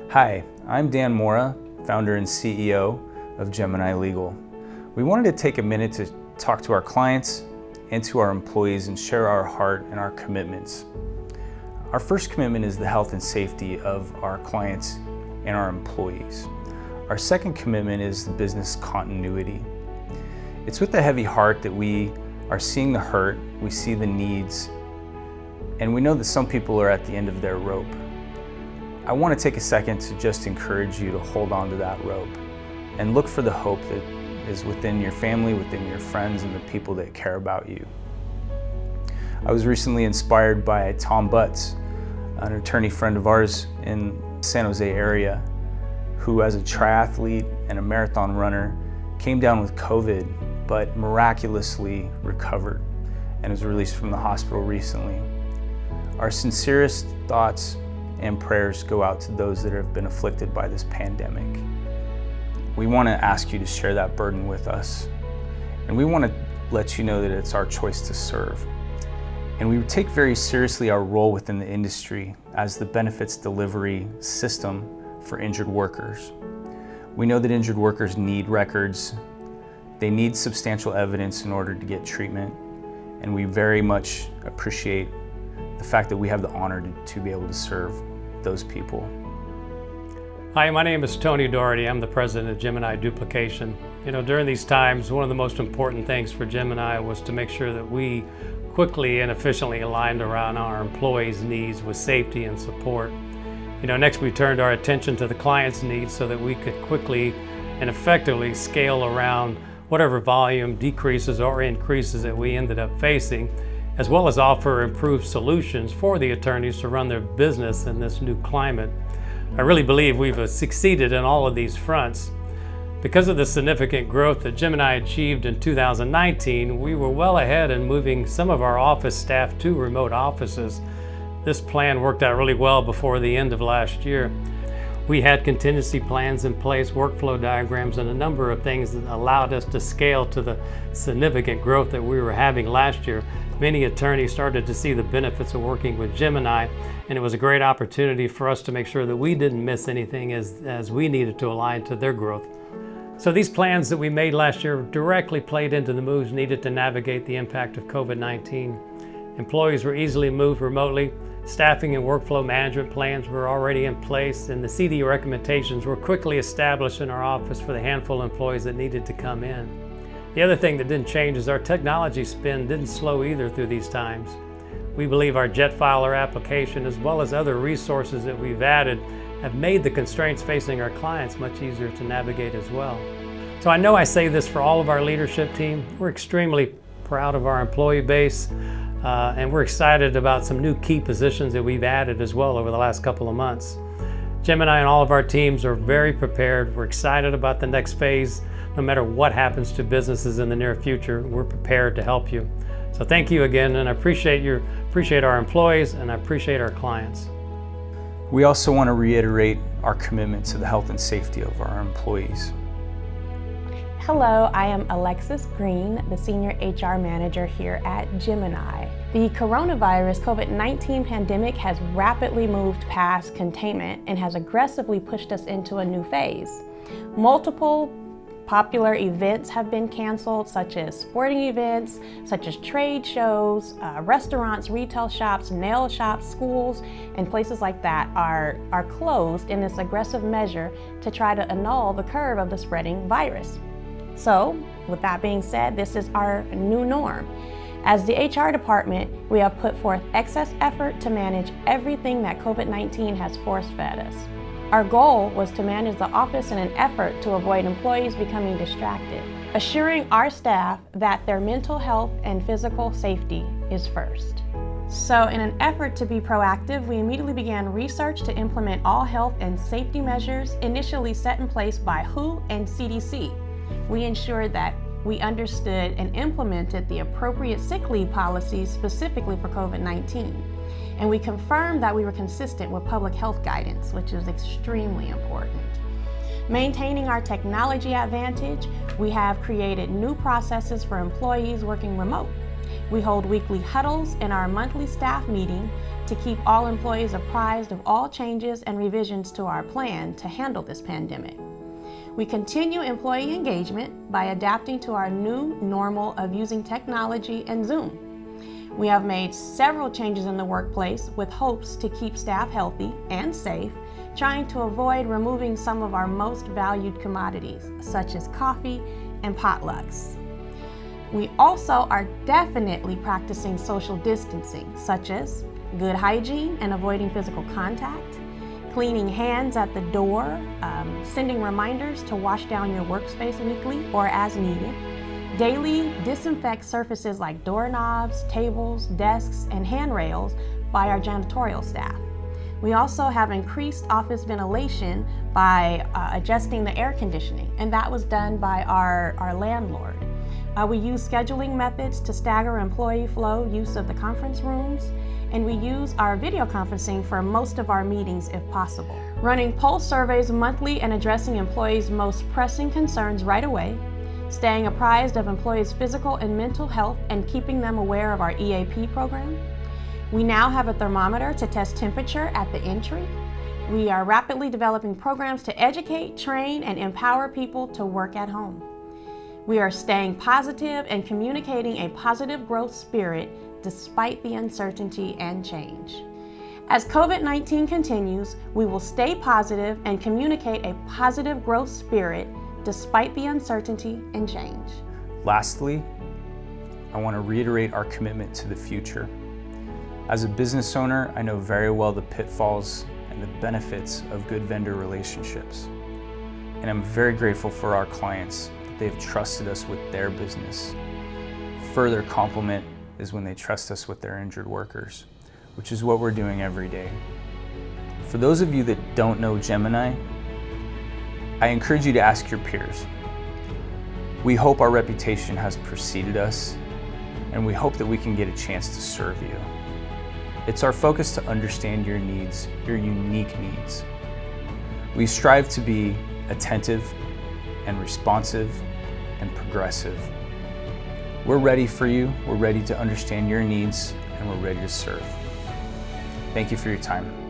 Hi, I'm Dan Mora, founder and CEO of Gemini Legal. We wanted to take a minute to talk to our clients and to our employees and share our heart and our commitments. Our first commitment is the health and safety of our clients and our employees. Our second commitment is the business continuity. It's with a heavy heart that we are seeing the hurt, we see the needs, and we know that some people are at the end of their rope. I want to take a second to just encourage you to hold on to that rope and look for the hope that is within your family, within your friends, and the people that care about you. I was recently inspired by Tom Butts, an attorney friend of ours in the San Jose area, who as a triathlete and a marathon runner came down with COVID, but miraculously recovered and was released from the hospital recently. Our sincerest thoughts and prayers go out to those that have been afflicted by this pandemic. We want to ask you to share that burden with us, and we want to let you know that it's our choice to serve. And we take very seriously our role within the industry as the benefits delivery system for injured workers. We know that injured workers need records, they need substantial evidence in order to get treatment, and we very much appreciate the fact that we have the honor to be able to serve those people. Hi, my name is Tony Doherty. I'm the president of Gemini Duplication. During these times, one of the most important things for Gemini was to make sure that we quickly and efficiently aligned around our employees' needs with safety and support. Next we turned our attention to the client's needs so that we could quickly and effectively scale around whatever volume decreases or increases that we ended up facing, as well as offer improved solutions for the attorneys to run their business in this new climate. I really believe we've succeeded in all of these fronts. Because of the significant growth that Gemini achieved in 2019, we were well ahead in moving some of our office staff to remote offices. This plan worked out really well before the end of last year. We had contingency plans in place, workflow diagrams, and a number of things that allowed us to scale to the significant growth that we were having last year. Many attorneys started to see the benefits of working with Gemini, and it was a great opportunity for us to make sure that we didn't miss anything as we needed to align to their growth. So these plans that we made last year directly played into the moves needed to navigate the impact of COVID-19. Employees were easily moved remotely. Staffing and workflow management plans were already in place, and the CD recommendations were quickly established in our office for the handful of employees that needed to come in. The other thing that didn't change is our technology spend didn't slow either through these times. We believe our JetFiler application, as well as other resources that we've added, have made the constraints facing our clients much easier to navigate as well. So I know I say this for all of our leadership team. We're extremely proud of our employee base. And we're excited about some new key positions that we've added as well over the last couple of months. Gemini and all of our teams are very prepared. We're excited about the next phase. No matter what happens to businesses in the near future, we're prepared to help you. So thank you again, and I appreciate our employees, and I appreciate our clients. We also want to reiterate our commitment to the health and safety of our employees. Hello, I am Alexis Green, the Senior HR Manager here at Gemini. The coronavirus COVID-19 pandemic has rapidly moved past containment and has aggressively pushed us into a new phase. Multiple popular events have been canceled, such as sporting events, such as trade shows, restaurants, retail shops, nail shops, schools, and places like that are closed in this aggressive measure to try to annul the curve of the spreading virus. So, with that being said, this is our new norm. As the HR department, we have put forth excess effort to manage everything that COVID-19 has force-fed us. Our goal was to manage the office in an effort to avoid employees becoming distracted, assuring our staff that their mental health and physical safety is first. So in an effort to be proactive, we immediately began research to implement all health and safety measures initially set in place by WHO and CDC. We ensured that we understood and implemented the appropriate sick leave policies specifically for COVID-19. And we confirmed that we were consistent with public health guidance, which is extremely important. Maintaining our technology advantage, we have created new processes for employees working remote. We hold weekly huddles in our monthly staff meeting to keep all employees apprised of all changes and revisions to our plan to handle this pandemic. We continue employee engagement by adapting to our new normal of using technology and Zoom. We have made several changes in the workplace with hopes to keep staff healthy and safe, trying to avoid removing some of our most valued commodities, such as coffee and potlucks. We also are definitely practicing social distancing, such as good hygiene and avoiding physical contact, cleaning hands at the door, sending reminders to wash down your workspace weekly or as needed, daily disinfect surfaces like doorknobs, tables, desks, and handrails by our janitorial staff. We also have increased office ventilation by adjusting the air conditioning, and that was done by our landlord. We use scheduling methods to stagger employee flow use of the conference rooms, and we use our video conferencing for most of our meetings if possible. Running pulse surveys monthly and addressing employees' most pressing concerns right away, staying apprised of employees' physical and mental health and keeping them aware of our EAP program. We now have a thermometer to test temperature at the entry. We are rapidly developing programs to educate, train, and empower people to work at home. We are staying positive and communicating a positive growth spirit despite the uncertainty and change. As COVID-19 continues, we will stay positive and communicate a positive growth spirit despite the uncertainty and change. Lastly, I want to reiterate our commitment to the future. As a business owner, I know very well the pitfalls and the benefits of good vendor relationships. And I'm very grateful for our clients that they've trusted us with their business. Further compliment is when they trust us with their injured workers, which is what we're doing every day. For those of you that don't know Gemini, I encourage you to ask your peers. We hope our reputation has preceded us, and we hope that we can get a chance to serve you. It's our focus to understand your needs, your unique needs. We strive to be attentive and responsive and progressive. We're ready for you, we're ready to understand your needs, and we're ready to serve. Thank you for your time.